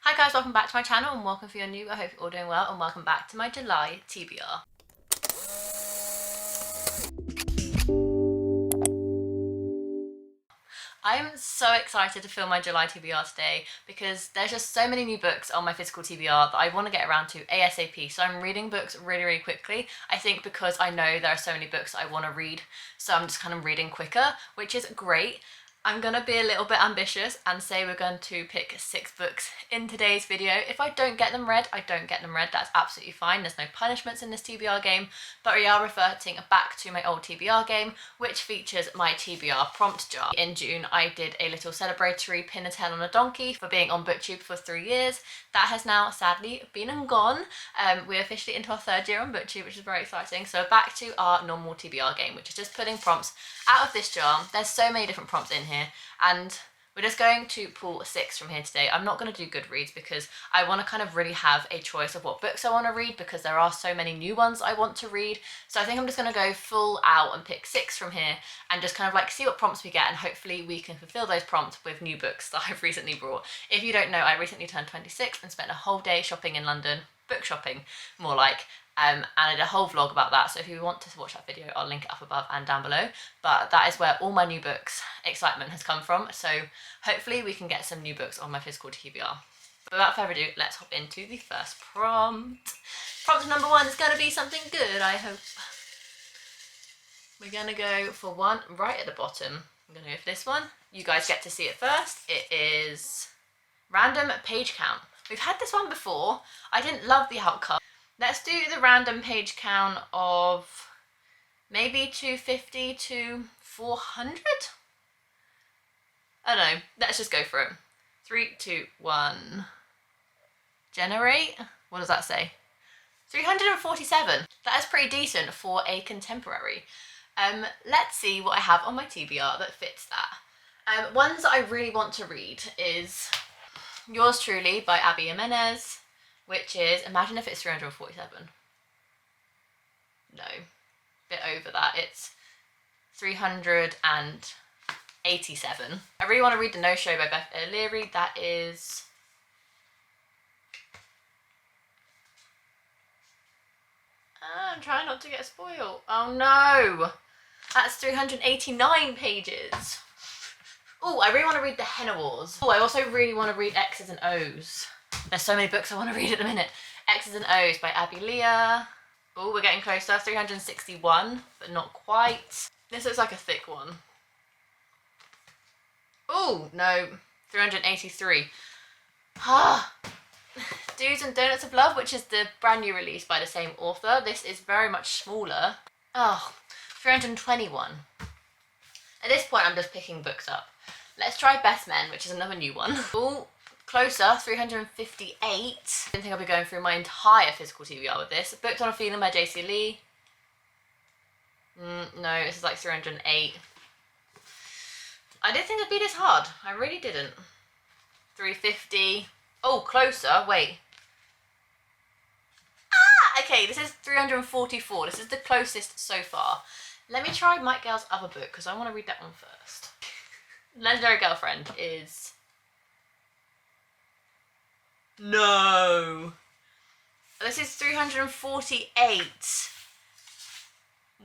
Hi guys, welcome back to my channel and welcome for your new. I hope you're all doing well and welcome back to my July TBR. I'm so excited to film my July TBR today because there's just so many new books on my physical TBR that I want to get around to ASAP. So I'm reading books really quickly. I think because I know there are so many books I want to read, so I'm just kind of reading quicker, which is great. I'm gonna be a little bit ambitious and say we're going to pick 6 books in today's video. If I don't get them read, I don't get them read. That's absolutely fine. There's no punishments in this TBR game, but we are reverting back to my old TBR game, which features my TBR prompt jar. In June, I did a little celebratory pin a tail on a donkey for being on BookTube for 3 years. That has now sadly been and gone. We're officially into our 3rd year on BookTube, which is very exciting. So back to our normal TBR game, which is just putting prompts out of this jar. There's so many different prompts in here, and we're just going to pull 6 from here today. I'm not going to do Goodreads because I want to kind of really have a choice of what books I want to read because there are so many new ones I want to read. So I think I'm just going to go full out and pick 6 from here and just kind of like see what prompts we get, and hopefully we can fulfill those prompts with new books that I've recently brought. If you don't know, I recently turned 26 and spent a whole day shopping in London, book shopping more like. And I did a whole vlog about that, so if you want to watch that video, I'll link it up above and down below. But that is where all my new books excitement has come from, so hopefully we can get some new books on my physical TBR. But without further ado, let's hop into the first prompt. Prompt number 1 is going to be something good, I hope. We're going to go for one right at the bottom. I'm going to go for this one. You guys get to see it first. It is Random Page Count. We've had this one before. I didn't love the outcome. Let's do the random page count of maybe 250 to 400? I don't know. Let's just go for it. 3, 2, 1. Generate. What does that say? 347. That is pretty decent for a contemporary. Let's see what I have on my TBR that fits that. Ones that I really want to read is Yours Truly by Abby Jimenez, which is, imagine if it's 347. No, a bit over that. It's 387. I really want to read The No Show by Beth O'Leary. That is... I'm trying not to get spoiled. Oh no! That's 389 pages. Oh, I really want to read The Henna Wars. Oh, I also really want to read X's and O's. There's so many books I want to read at the minute. X's and O's by Abby Leah. Oh, we're getting closer. 361, but not quite. This looks like a thick one. Oh, no. 383. Ah. Do's and Donuts of Love, which is the brand new release by the same author. This is very much smaller. Oh, 321. At this point, I'm just picking books up. Let's try Best Men, which is another new one. Oh, closer, 358. I didn't think I'd be going through my entire physical TBR with this. Booked on a Feeling by J.C. Lee. No, this is like 308. I didn't think it'd be this hard. I really didn't. 350. Oh, closer. Wait. Ah! Okay, this is 344. This is the closest so far. Let me try Mike Gale's other book because I want to read that one first. Legendary Girlfriend is... No! This is 348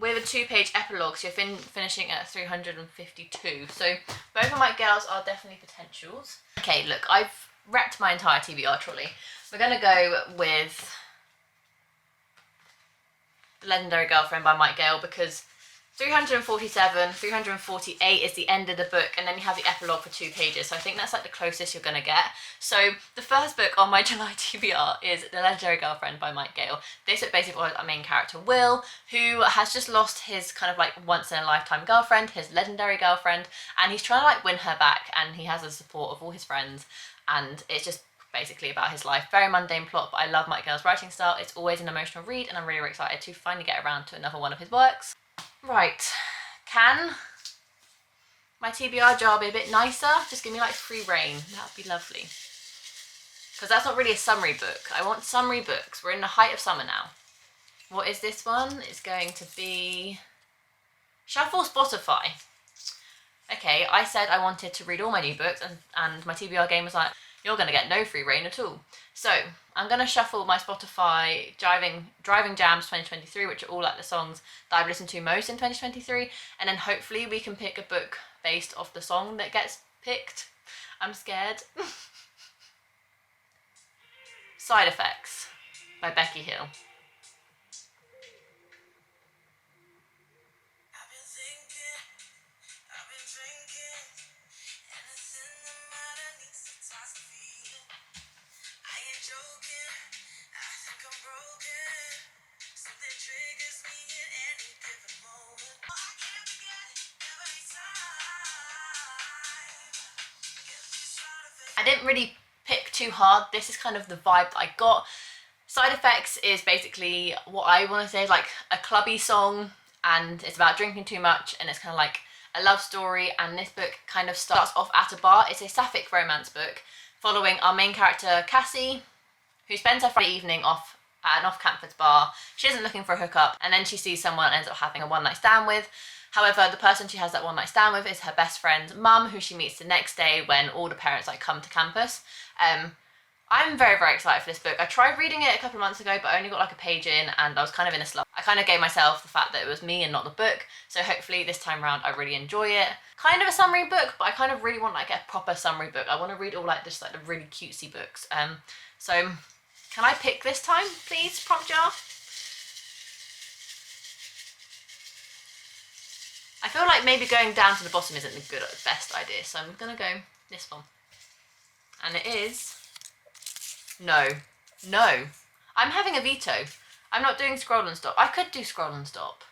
with a 2-page epilogue, so you're finishing at 352. So both of Mike Gale's are definitely potentials. Okay, look, I've wrecked my entire TBR trolley. We're going to go with The Legendary Girlfriend by Mike Gale because 347, 348 is the end of the book, and then you have the epilogue for 2 pages, so I think that's like the closest you're gonna get. So the first book on my July TBR is The Legendary Girlfriend by Mike Gale. This book basically follows our main character Will, who has just lost his kind of like once in a lifetime girlfriend, his legendary girlfriend, and he's trying to like win her back, and he has the support of all his friends, and it's just basically about his life. Very mundane plot, but I love Mike Gale's writing style. It's always an emotional read, and I'm really excited to finally get around to another one of his works. Right, can my TBR jar be a bit nicer? Just give me like free reign, that would be lovely. Because that's not really a summary book. I want summary books. We're in the height of summer now. What is this one? It's going to be Shuffle Spotify. Okay, I said I wanted to read all my new books, and my TBR game was like, you're going to get no free reign at all. So I'm going to shuffle my Spotify driving jams 2023, which are all like the songs that I've listened to most in 2023, and then hopefully we can pick a book based off the song that gets picked. I'm scared. Side Effects by Becky Hill. I didn't really pick too hard. This is kind of the vibe that I got. Side Effects is basically what I want to say is like a clubby song, and it's about drinking too much, and it's kind of like a love story, and this book kind of starts off at a bar. It's a sapphic romance book following our main character Cassie, who spends her Friday evening off at an off-campus bar. She isn't looking for a hookup, and then she sees someone and ends up having a one-night stand with. However, the person she has that one-night stand with is her best friend's mum, who she meets the next day when all the parents like come to campus. I'm very, very excited for this book. I tried reading it a couple of months ago, but I only got like a page in and I was kind of in a slump. I kind of gave myself the fact that it was me and not the book, so hopefully this time around I really enjoy it. Kind of a summary book, but I kind of really want like a proper summary book. I want to read all like just like the really cutesy books. So can I pick this time, please, prompt jar? I feel like maybe going down to the bottom isn't the best idea, so I'm gonna go this one. And it is... No. I'm having a veto. I'm not doing Scroll and Stop. I could do Scroll and Stop.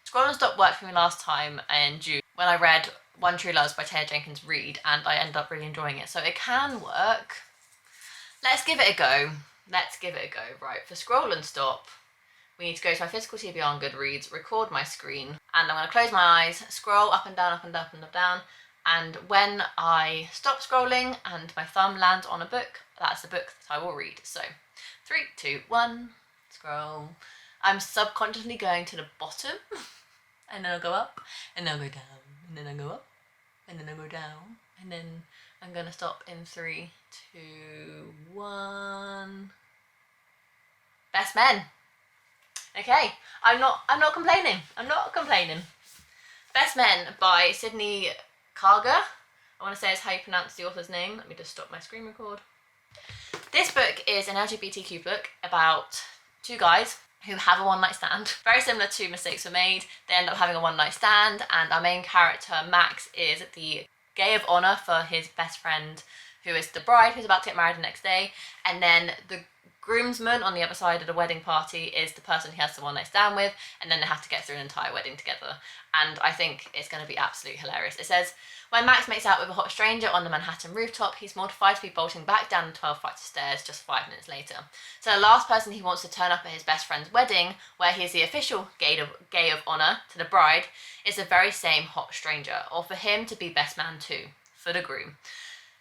Scroll and Stop worked for me last time in June when I read One True Loves by Taylor Jenkins Reid, and I ended up really enjoying it, so it can work. Let's give it a go. Right, for Scroll and Stop, we need to go to my physical TBR on Goodreads, record my screen, and I'm going to close my eyes, scroll up and down, up and up and up, down, and when I stop scrolling and my thumb lands on a book, that's the book that I will read. So 3, 2, 1, scroll. I'm subconsciously going to the bottom, and then I'll go up, and then I'll go down, and then I'll go up, and then I'll go down, and then I'm going to stop in 3, 2, 1. Best Men. Okay, I'm not complaining. Best Men by Sydney Carger. I want to say is how you pronounce the author's name. Let me just stop my screen record. This book is an LGBTQ book about two guys who have a one-night stand. Very similar to Mistakes Were Made. They end up having a one-night stand, and our main character, Max, is the gay of honour for his best friend, who is the bride, who's about to get married the next day, and then the groomsman on the other side of the wedding party is the person he has the one-night stand with, and then they have to get through an entire wedding together. And I think it's going to be absolutely hilarious. It says, when Max makes out with a hot stranger on the Manhattan rooftop, he's mortified to be bolting back down the 12 flights of stairs just 5 minutes later. So the last person he wants to turn up at his best friend's wedding, where he is the official gay of honour to the bride, is the very same hot stranger, or for him to be best man too, for the groom.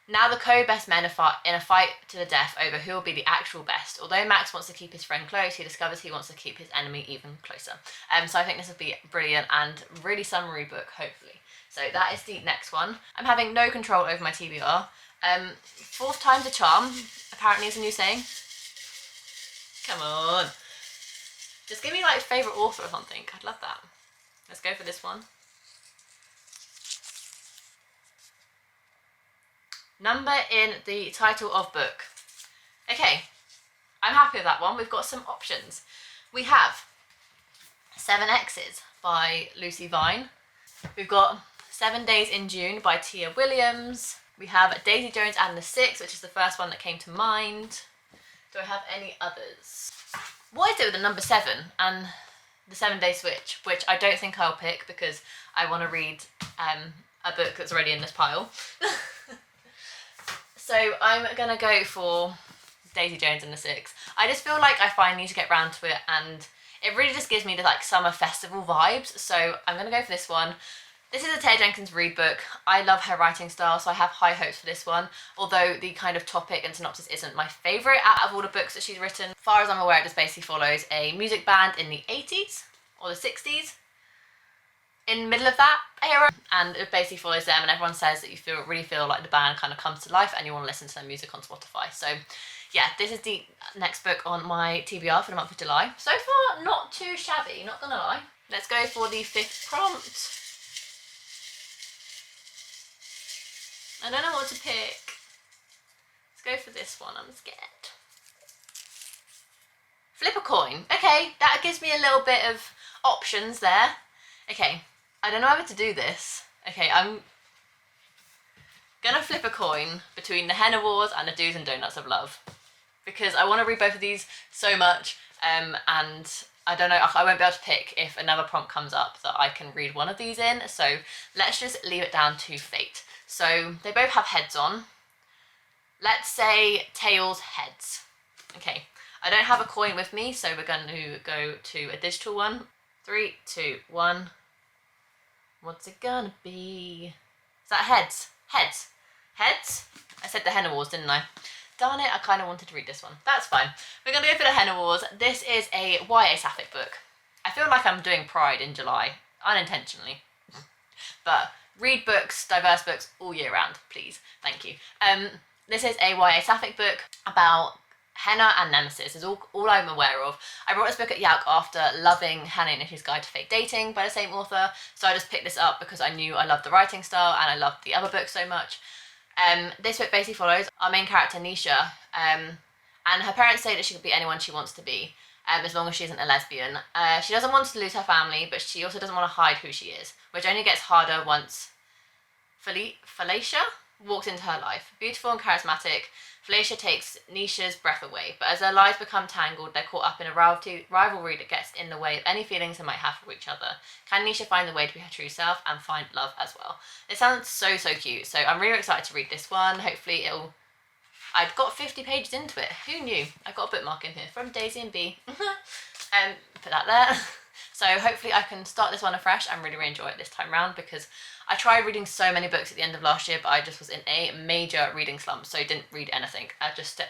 Now the co-best men are in a fight to the death over who will be the actual best. Although Max wants to keep his friend close, he discovers he wants to keep his enemy even closer. So I think this will be brilliant and really summary book, hopefully. So that is the next one. I'm having no control over my TBR. 4th time's a charm, apparently is a new saying. Come on. Just give me like favourite author or something. I'd love that. Let's go for this one. Number in the title of book. Okay, I'm happy with that one. We've got some options. We have 7 X's by Lucy Vine. We've got 7 Days in June by Tia Williams. We have Daisy Jones and the Six, which is the first one that came to mind. Do I have any others? What is it with the number 7 and the 7-Day Switch, which I don't think I'll pick because I want to read a book that's already in this pile. So I'm going to go for Daisy Jones and the Six. I just feel like I finally need to get round to it, and it really just gives me the like summer festival vibes, so I'm going to go for this one. This is a Taylor Jenkins Reid book. I love her writing style, so I have high hopes for this one, although the kind of topic and synopsis isn't my favourite out of all the books that she's written. As far as I'm aware, it just basically follows a music band in the 80s or the 60s. in the middle of that era, and it basically follows them, and everyone says that you really feel like the band kind of comes to life and you want to listen to their music on Spotify. So yeah, this is the next book on my TBR for the month of July. So far, not too shabby, not gonna lie. Let's go for the 5th prompt. I don't know what to pick. Let's go for this one, I'm scared. Flip a coin. Okay, that gives me a little bit of options there. Okay, I don't know whether to do this. Okay, I'm gonna flip a coin between the Henna Wars and the Do's and Donuts of Love, because I want to read both of these so much, and I don't know, I won't be able to pick if another prompt comes up that I can read one of these in, so let's just leave it down to fate. So they both have heads on. Let's say tails, heads. Okay, I don't have a coin with me, so we're going to go to a digital one. 3, 2, 1. What's it gonna be? Is that heads? Heads. Heads? I said the Henna Wars, didn't I? Darn it, I kind of wanted to read this one. That's fine. We're going to go for the Henna Wars. This is a YA sapphic book. I feel like I'm doing Pride in July, unintentionally. But read books, diverse books, all year round, please. Thank you. This is a YA sapphic book about Henna and Nemesis, is all I'm aware of. I brought this book at Yauk after loving Hannah and Nishi's Guide to Fake Dating by the same author, so I just picked this up because I knew I loved the writing style and I loved the other book so much. This book basically follows our main character, Nisha, and her parents say that she could be anyone she wants to be, as long as she isn't a lesbian. She doesn't want to lose her family, but she also doesn't want to hide who she is, which only gets harder once Felicia walks into her life. Beautiful and charismatic, Felicia takes Nisha's breath away, but as their lives become tangled, they're caught up in a rivalry that gets in the way of any feelings they might have for each other. Can Nisha find the way to be her true self and find love as well? It sounds so cute, so I'm really excited to read this one. Hopefully it'll... I've got 50 pages into it. Who knew? I've got a bookmark in here from Daisy and B. Put that there. So hopefully I can start this one afresh and really enjoy it this time round, because I tried reading so many books at the end of last year, but I just was in a major reading slump, so didn't read anything. I just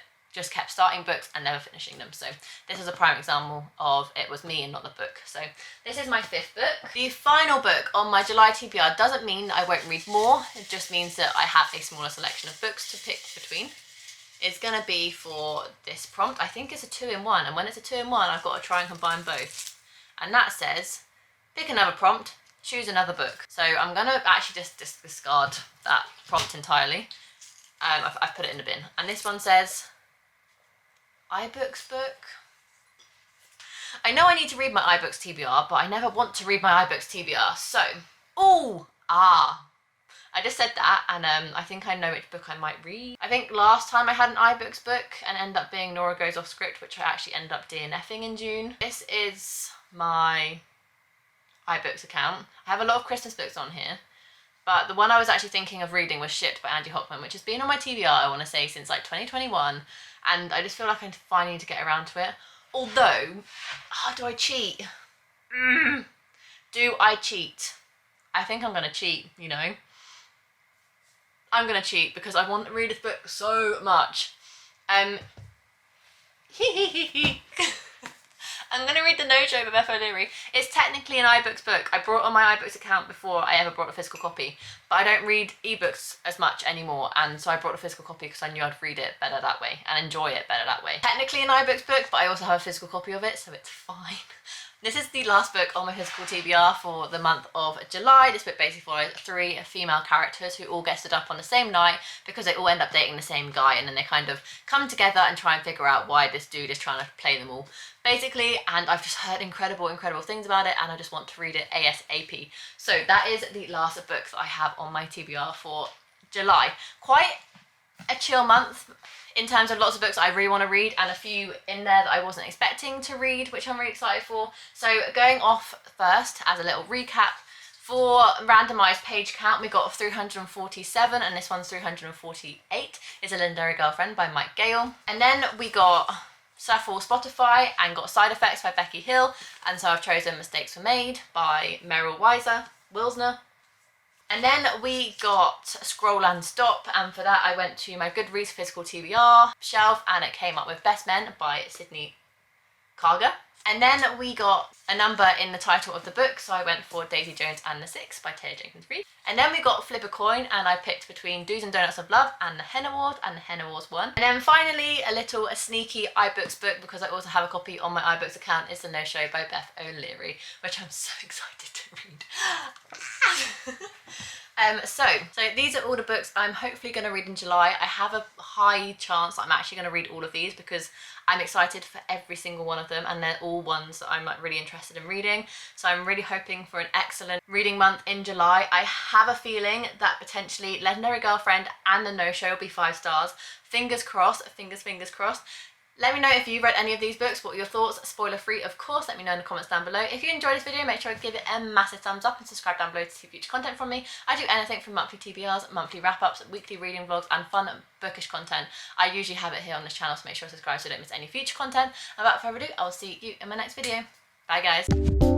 kept starting books and never finishing them. So this is a prime example of it was me and not the book. So this is my 5th book. The final book on my July TBR doesn't mean that I won't read more. It just means that I have a smaller selection of books to pick between. It's gonna be for this prompt. I think it's a 2-in-1, and when it's a 2-in-1, I've got to try and combine both. And that says, pick another prompt, choose another book. So I'm gonna actually just discard that prompt entirely. I've put it in the bin. And this one says, iBooks book. I know I need to read my iBooks TBR, but I never want to read my iBooks TBR. So, I just said that, and I think I know which book I might read. I think last time I had an iBooks book and ended up being Nora Goes Off Script, which I actually ended up DNFing in June. This is my iBooks account. I have a lot of Christmas books on here, but the one I was actually thinking of reading was Shipped by Andy Hockman, which has been on my TBR, I want to say, since like 2021, and I just feel like I finally need to get around to it. Although, do I cheat? Do I cheat? I think I'm gonna cheat, you know. I'm gonna cheat because I want to read this book so much. I'm gonna read The No-Show by Beth O'Leary. It's technically an iBooks book. I brought on my iBooks account before I ever brought a physical copy, but I don't read ebooks as much anymore, and so I brought a physical copy because I knew I'd read it better that way and enjoy it better that way. Technically an iBooks book, but I also have a physical copy of it, so it's fine. This is the last book on my physical TBR for the month of July. This book basically follows 3 female characters who all get stood up on the same night because they all end up dating the same guy, and then they kind of come together and try and figure out why this dude is trying to play them all, basically. And I've just heard incredible things about it, and I just want to read it ASAP. So that is the last of books that I have on my TBR for July. Quite a chill month in terms of lots of books I really want to read, and a few in there that I wasn't expecting to read, which I'm really excited for. So going off first, as a little recap, for randomised page count, we got 347, and this one's 348. It's A Legendary Girlfriend by Mike Gale. And then we got Shuffle Spotify and got Side Effects by Becky Hill, and so I've chosen Mistakes Were Made by Meryl Wilsner. And then we got Scroll and Stop, and for that I went to my Goodreads physical TBR shelf, and it came up with Best Men by Sydney Carger. And then we got a number in the title of the book, so I went for Daisy Jones and the Six by Taylor Jenkins Reid. And then we got Flip a Coin, and I picked between Do's and Donuts of Love and the Hen Award, and the Hen Awards won. And then finally, a sneaky iBooks book, because I also have a copy on my iBooks account, is The No Show by Beth O'Leary, which I'm so excited to read. So these are all the books I'm hopefully going to read in July. I have a high chance that I'm actually going to read all of these because I'm excited for every single one of them, and they're all ones that I'm like really interested in reading. So I'm really hoping for an excellent reading month in July. I have a feeling that potentially Legendary Girlfriend and The No Show will be 5 stars. Fingers crossed, fingers crossed. Let me know if you've read any of these books, what are your thoughts, spoiler free of course, let me know in the comments down below. If you enjoyed this video, make sure to give it a massive thumbs up and subscribe down below to see future content from me. I do anything from monthly TBRs, monthly wrap-ups, weekly reading vlogs and fun bookish content. I usually have it here on this channel, so make sure to subscribe so you don't miss any future content. And without further ado, I will see you in my next video. Bye guys.